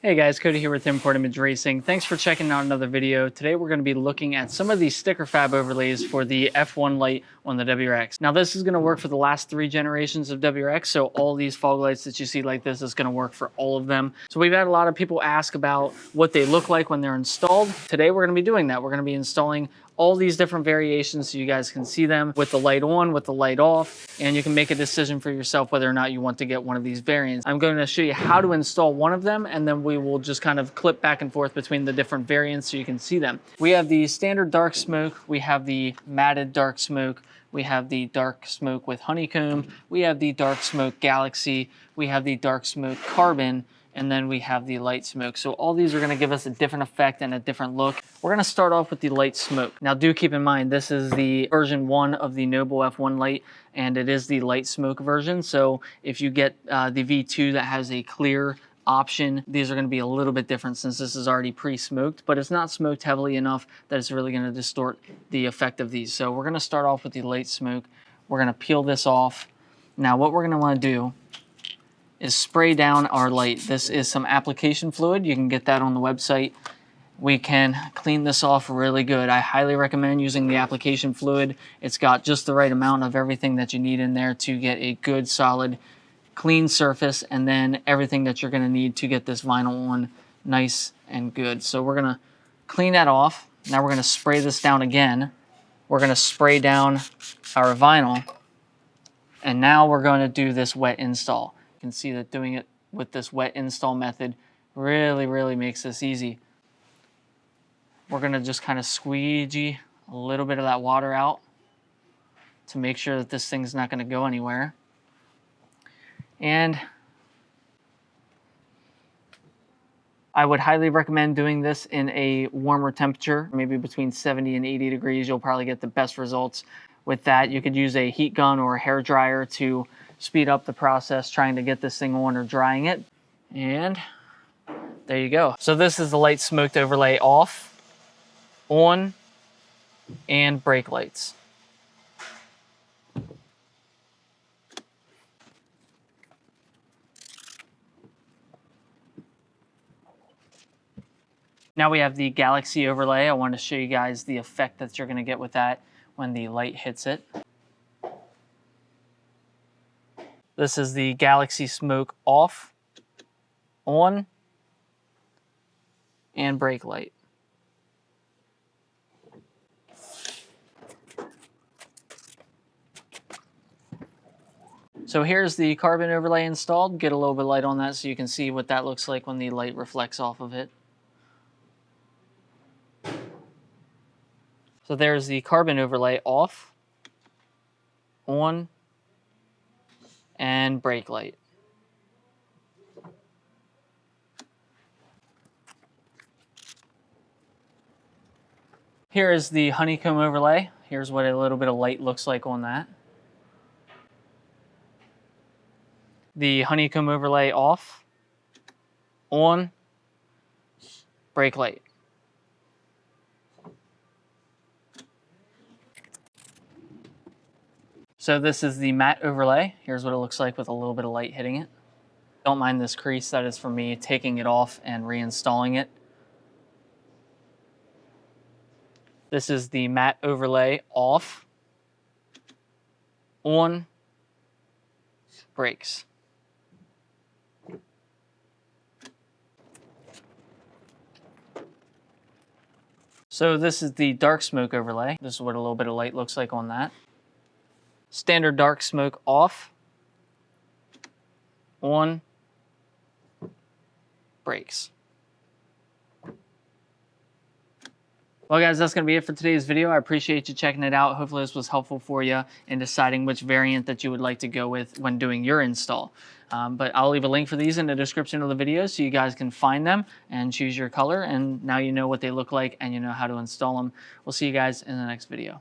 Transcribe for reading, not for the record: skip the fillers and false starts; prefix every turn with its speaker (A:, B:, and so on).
A: Hey guys, Cody here with Import Image Racing. Thanks for checking out another video. Today we're going to be looking at some of these Sticker Fab overlays for the F1 light on the WRX. Now this is going to work for the last 3 generations of WRX, so all these fog lights that you see like this is going to work for all of them. So we've had a lot of people ask about what they look like when they're installed. Today we're going to be doing that. We're going to be installing all these different variations so you guys can see them with the light on, with the light off, and you can make a decision for yourself whether or not you want to get one of these variants. I'm going to show you how to install one of them, and then we will just kind of clip back and forth between the different variants so you can see them. We have the standard dark smoke, we have the matted dark smoke, we have the dark smoke with honeycomb, we have the dark smoke galaxy, we have the dark smoke carbon, and then we have the light smoke. So all these are going to give us a different effect and a different look. We're going to start off with the light smoke. Now do keep in mind, this is the version 1 of the Noble F1 light, and it is the light smoke version. So if you get the V2 that has a clear option, these are going to be a little bit different since this is already pre-smoked, but it's not smoked heavily enough that it's really going to distort the effect of these. So we're going to start off with the light smoke. We're going to peel this off. Now what we're going to want to do is spray down our light. This is some application fluid. You can get that on the website. We can clean this off really good. I highly recommend using the application fluid. It's got just the right amount of everything that you need in there to get a good, solid, clean surface, and then everything that you're going to need to get this vinyl on nice and good. So we're going to clean that off. Now we're going to spray this down again. We're going to spray down our vinyl, and now we're going to do this wet install. Can see that doing it with this wet install method really makes this easy. We're going to just kind of squeegee a little bit of that water out to make sure that this thing's not going to go anywhere. And I would highly recommend doing this in a warmer temperature, maybe between 70 and 80 degrees. You'll probably get the best results with that. You could use a heat gun or a hair dryer to speed up the process trying to get this thing on or drying it. And there you go. So this is the light smoked overlay off, on, and brake lights. Now we have the galaxy overlay. I want to show you guys the effect that you're going to get with that when the light hits it. This is the galaxy smoke off, on, and brake light. So here's the carbon overlay installed. Get a little bit of light on that so you can see what that looks like when the light reflects off of it. So there's the carbon overlay off, on, and brake light. Here is the honeycomb overlay. Here's what a little bit of light looks like on that. The honeycomb overlay off, on, brake light. So this is the matte overlay. Here's what it looks like with a little bit of light hitting it. Don't mind this crease, that is for me taking it off and reinstalling it. This is the matte overlay off, on, brakes. So this is the dark smoke overlay. This is what a little bit of light looks like on that. Standard dark smoke off, on, brakes. Well guys, that's going to be it for today's video. I appreciate you checking it out. Hopefully this was helpful for you in deciding which variant that you would like to go with when doing your install. But I'll leave a link for these in the description of the video so you guys can find them and choose your color, and now you know what they look like and you know how to install them. We'll see you guys in the next video.